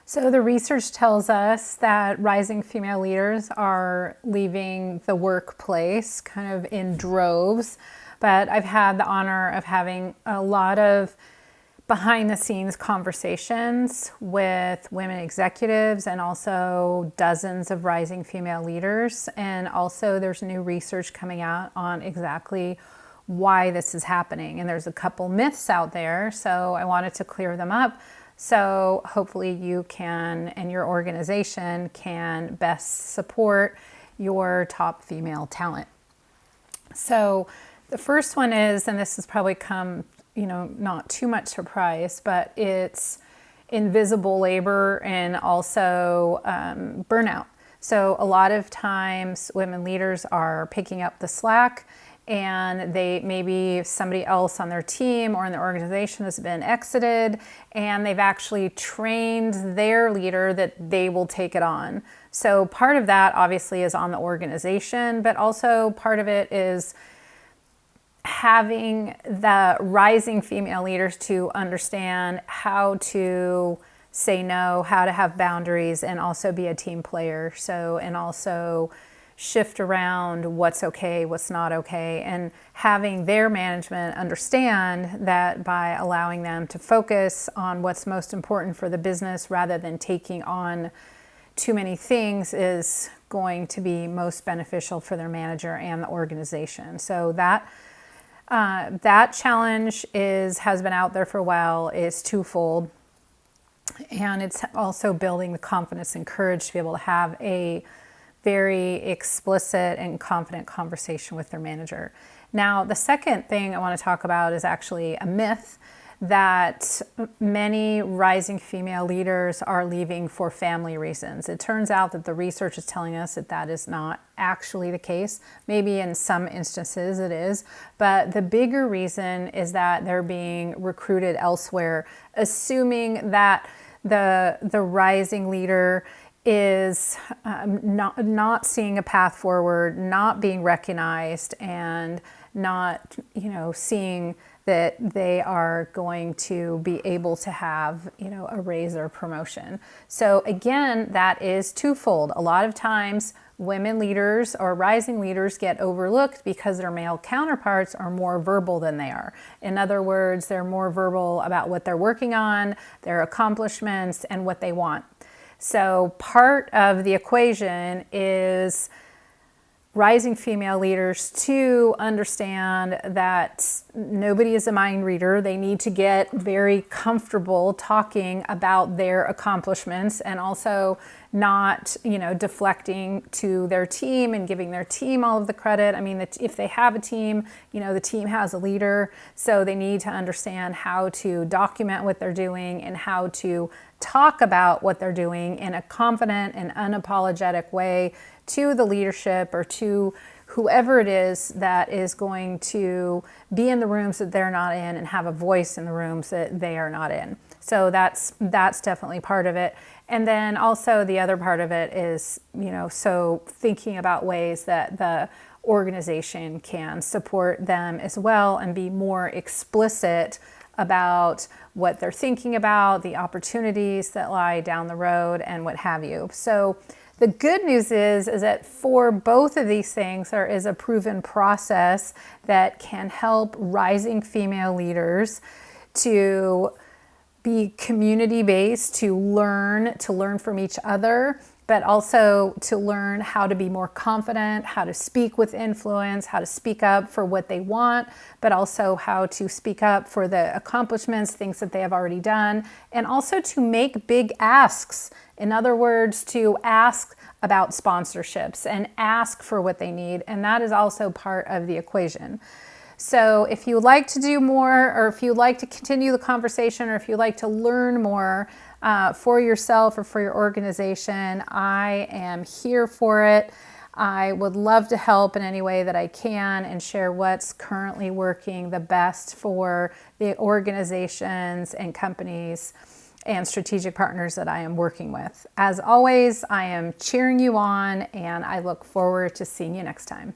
So the research tells us that rising female leaders are leaving the workplace kind of in droves. But I've had the honor of having a lot of behind the scenes conversations with women executives and also dozens of rising female leaders. And also there's new research coming out on exactly why this is happening. And there's a couple myths out there, so I wanted to clear them up. So hopefully you can, and your organization can best support your top female talent. So the first one is, and this has probably come, not too much surprise, but it's invisible labor and also burnout. So a lot of times women leaders are picking up the slack, and maybe somebody else on their team or in the organization has been exited, and they've actually trained their leader that they will take it on. So part of that obviously is on the organization, but also part of it is having the rising female leaders to understand how to say no, how to have boundaries, and also be a team player. So, and also shift around what's okay, what's not okay, and having their management understand that by allowing them to focus on what's most important for the business rather than taking on too many things is going to be most beneficial for their manager and the organization. So that challenge has been out there for a while, is twofold. And it's also building the confidence and courage to be able to have a very explicit and confident conversation with their manager. Now, the second thing I want to talk about is actually a myth that many rising female leaders are leaving for family reasons. It turns out that the research is telling us that that is not actually the case. Maybe in some instances it is, but the bigger reason is that they're being recruited elsewhere, assuming that the rising leader is not seeing a path forward, not being recognized, and not seeing that they are going to be able to have a raise or promotion. So again, that is twofold. A lot of times women leaders or rising leaders get overlooked because their male counterparts are more verbal than they are. In other words, they're more verbal about what they're working on, their accomplishments, and what they want. So part of the equation is rising female leaders to understand that nobody is a mind reader. They need to get very comfortable talking about their accomplishments and also not, deflecting to their team and giving their team all of the credit. I mean, if they have a team, the team has a leader. So they need to understand how to document what they're doing and how to talk about what they're doing in a confident and unapologetic way to the leadership or to whoever it is that is going to be in the rooms that they're not in and have a voice in the rooms that they are not in. So that's definitely part of it. And then also the other part of it is, so thinking about ways that the organization can support them as well and be more explicit about what they're thinking about, the opportunities that lie down the road, and what have you. So the good news is that for both of these things, there is a proven process that can help rising female leaders to be community-based, to learn from each other, but also to learn how to be more confident, how to speak with influence, how to speak up for what they want, but also how to speak up for the accomplishments, things that they have already done, and also to make big asks. In other words, to ask about sponsorships and ask for what they need, and that is also part of the equation. So if you would like to do more, or if you'd like to continue the conversation, or if you'd like to learn more for yourself or for your organization, I am here for it. I would love to help in any way that I can and share what's currently working the best for the organizations and companies and strategic partners that I am working with. As always, I am cheering you on, and I look forward to seeing you next time.